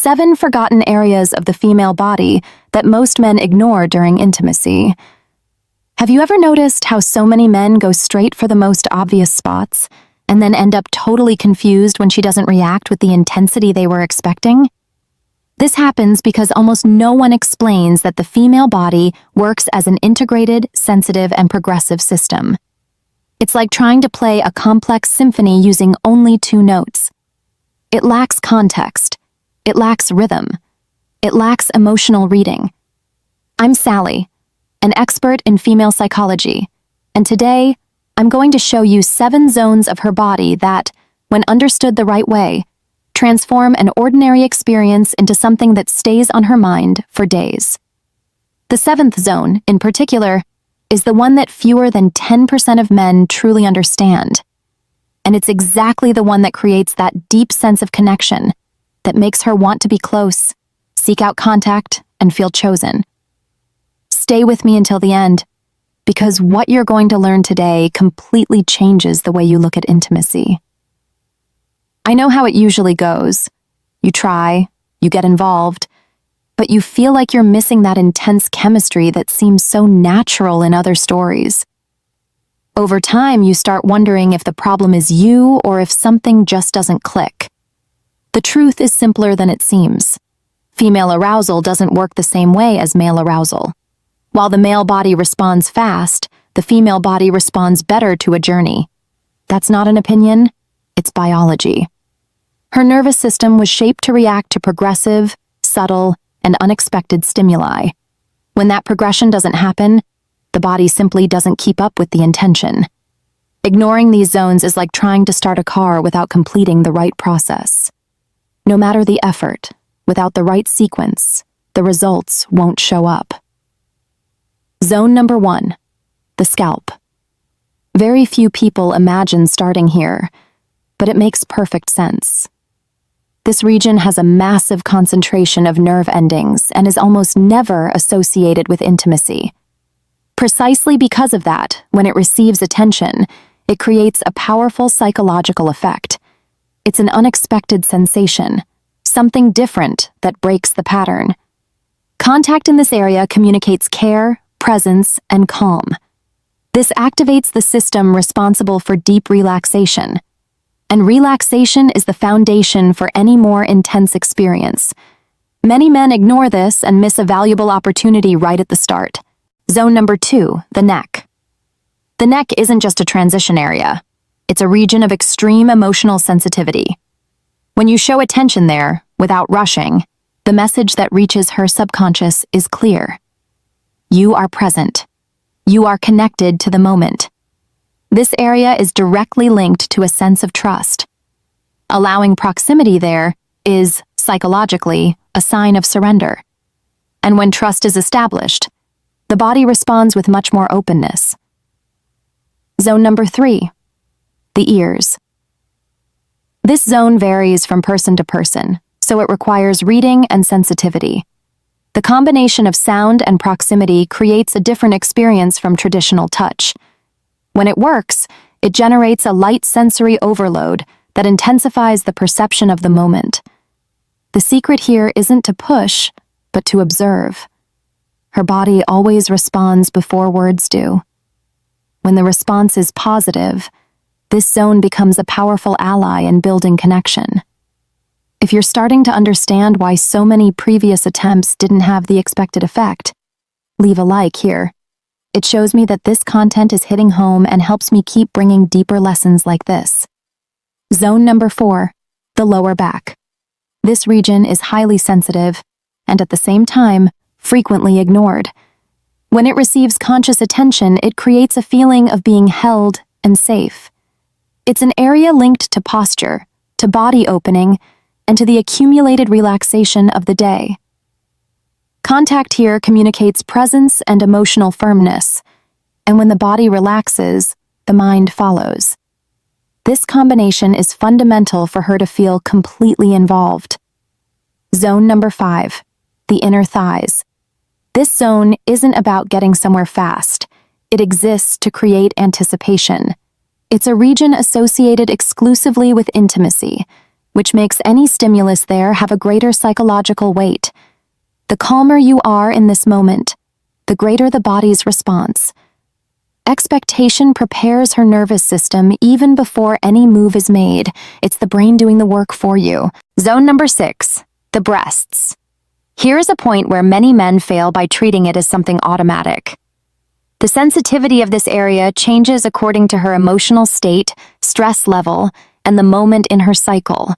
7 forgotten areas of the female body that most men ignore during intimacy. Have you ever noticed how so many men go straight for the most obvious spots and then end up totally confused when she doesn't react with the intensity they were expecting? This happens because almost no one explains that the female body works as an integrated, sensitive, and progressive system. It's like trying to play a complex symphony using only 2 notes. It lacks context. It lacks rhythm. It lacks emotional reading. I'm Sally, an expert in female psychology, and today I'm going to show you 7 zones of her body that, when understood the right way, transform an ordinary experience into something that stays on her mind for days. The 7th zone, in particular, is the one that fewer than 10% of men truly understand. And it's exactly the one that creates that deep sense of connection that makes her want to be close, seek out contact, and feel chosen. Stay with me until the end, because what you're going to learn today completely changes the way you look at intimacy. I know how it usually goes. You try, you get involved, but you feel like you're missing that intense chemistry that seems so natural in other stories. Over time, you start wondering if the problem is you or if something just doesn't click. The truth is simpler than it seems. Female arousal doesn't work the same way as male arousal. While the male body responds fast, the female body responds better to a journey. That's not an opinion, it's biology. Her nervous system was shaped to react to progressive, subtle, and unexpected stimuli. When that progression doesn't happen, the body simply doesn't keep up with the intention. Ignoring these zones is like trying to start a car without completing the right process. No matter the effort, without the right sequence, the results won't show up. Zone number 1, the scalp. Very few people imagine starting here, but it makes perfect sense. This region has a massive concentration of nerve endings and is almost never associated with intimacy. Precisely because of that, when it receives attention, it creates a powerful psychological effect. It's an unexpected sensation, something different that breaks the pattern. Contact in this area communicates care, presence, and calm. This activates the system responsible for deep relaxation. And relaxation is the foundation for any more intense experience. Many men ignore this and miss a valuable opportunity right at the start. Zone number 2, the neck. The neck isn't just a transition area. It's a region of extreme emotional sensitivity. When you show attention there, without rushing, the message that reaches her subconscious is clear. You are present. You are connected to the moment. This area is directly linked to a sense of trust. Allowing proximity there is, psychologically, a sign of surrender. And when trust is established, the body responds with much more openness. Zone number 3, the ears. This zone varies from person to person, so it requires reading and sensitivity. The combination of sound and proximity creates a different experience from traditional touch. When it works, it generates a light sensory overload that intensifies the perception of the moment. The secret here isn't to push, but to observe. Her body always responds before words do. When the response is positive, this zone becomes a powerful ally in building connection. If you're starting to understand why so many previous attempts didn't have the expected effect, leave a like here. It shows me that this content is hitting home and helps me keep bringing deeper lessons like this. Zone number 4, the lower back. This region is highly sensitive and at the same time, frequently ignored. When it receives conscious attention, it creates a feeling of being held and safe. It's an area linked to posture, to body opening, and to the accumulated relaxation of the day. Contact here communicates presence and emotional firmness, and when the body relaxes, the mind follows. This combination is fundamental for her to feel completely involved. Zone number 5, the inner thighs. This zone isn't about getting somewhere fast. It exists to create anticipation. It's a region associated exclusively with intimacy, which makes any stimulus there have a greater psychological weight. The calmer you are in this moment, the greater the body's response. Expectation prepares her nervous system even before any move is made. It's the brain doing the work for you. Zone number 6, the breasts. Here is a point where many men fail by treating it as something automatic. The sensitivity of this area changes according to her emotional state, stress level, and the moment in her cycle.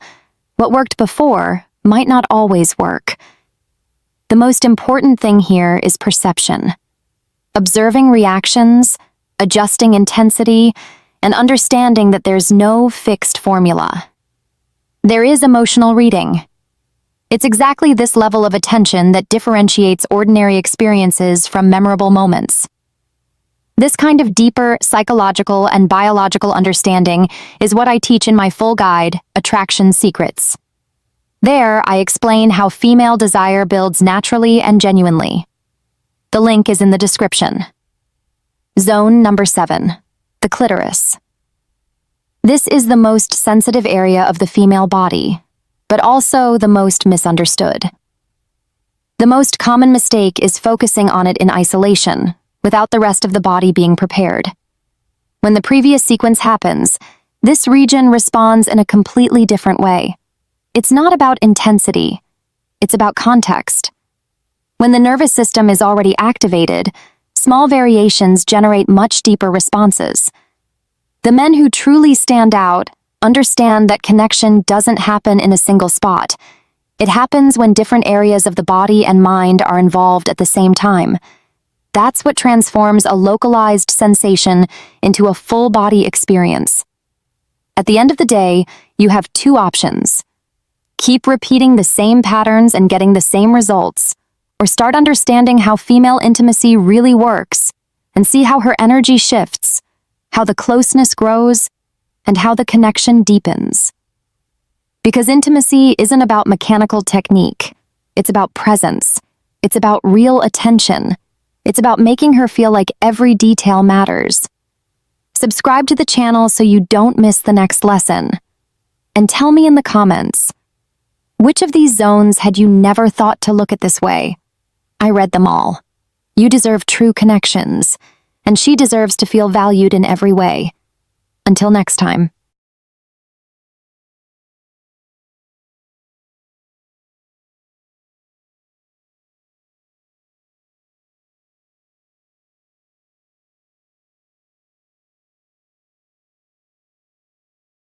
What worked before might not always work. The most important thing here is perception. Observing reactions, adjusting intensity, and understanding that there's no fixed formula. There is emotional reading. It's exactly this level of attention that differentiates ordinary experiences from memorable moments. This kind of deeper psychological and biological understanding is what I teach in my full guide, Attraction Secrets. There, I explain how female desire builds naturally and genuinely. The link is in the description. Zone number 7, the clitoris. This is the most sensitive area of the female body, but also the most misunderstood. The most common mistake is focusing on it in isolation, without the rest of the body being prepared. When the previous sequence happens, this region responds in a completely different way. It's not about intensity, it's about context. When the nervous system is already activated, small variations generate much deeper responses. The men who truly stand out understand that connection doesn't happen in a single spot. It happens when different areas of the body and mind are involved at the same time. That's what transforms a localized sensation into a full-body experience. At the end of the day, you have 2 options. Keep repeating the same patterns and getting the same results, or start understanding how female intimacy really works and see how her energy shifts, how the closeness grows, and how the connection deepens. Because intimacy isn't about mechanical technique. It's about presence. It's about real attention. It's about making her feel like every detail matters. Subscribe to the channel so you don't miss the next lesson. And tell me in the comments, which of these zones had you never thought to look at this way? I read them all. You deserve true connections, and she deserves to feel valued in every way. Until next time.